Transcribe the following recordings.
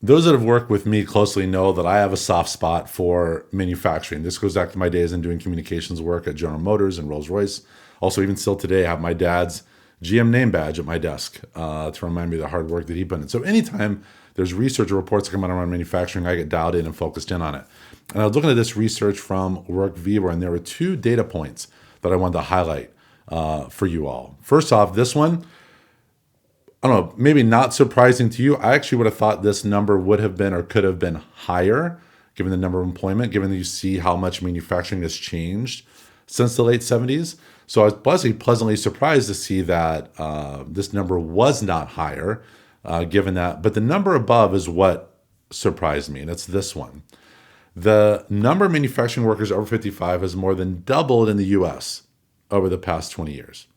those that have worked with me closely know that I have a soft spot for manufacturing. This goes back to my days in doing communications work at General Motors and Rolls-Royce. Also, even still today, I have my dad's GM name badge at my desk to remind me of the hard work that he put in. So anytime there's research or reports that come out around manufacturing, I get dialed in and focused in on it. And I was looking at this research from WorkViewer, and there were two data points that I wanted to highlight for you all. First off, this one, I don't know, maybe not surprising to you. I actually would have thought this number would have been or could have been higher given the number of employment, given that you see how much manufacturing has changed since the late 70s. So I was pleasantly surprised to see that this number was not higher, given that. But the number above is what surprised me, and it's this one. The number of manufacturing workers over 55 has more than doubled in the US over the past 20 years.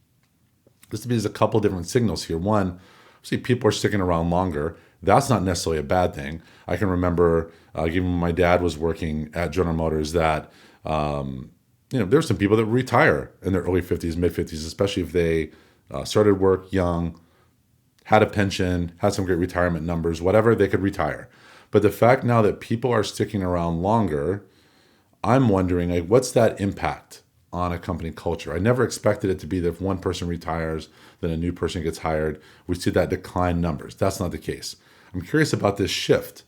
This means a couple different signals here. One, see, people are sticking around longer. That's not necessarily a bad thing. I can remember, even when my dad was working at General Motors, that there's some people that retire in their early 50s, mid 50s, especially if they started work young, had a pension, had some great retirement numbers, whatever, they could retire. But the fact now that people are sticking around longer, I'm wondering, like, what's that impact on a company culture? I never expected it to be that if one person retires, then a new person gets hired. We see that decline numbers. That's not the case. I'm curious about this shift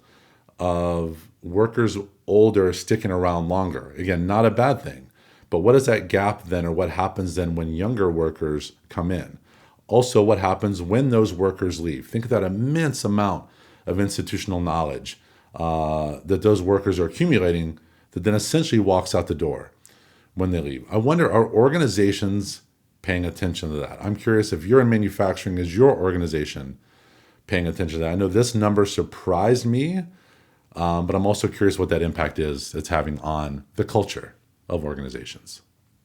of workers older sticking around longer. Again, not a bad thing. But what is that gap then, or what happens then when younger workers come in? Also, what happens when those workers leave? Think of that immense amount of institutional knowledge that those workers are accumulating that then essentially walks out the door when they leave. I wonder, are organizations paying attention to that? I'm curious if you're in manufacturing, is your organization paying attention to that? I know this number surprised me, but I'm also curious what that impact is it's having on the culture of organizations.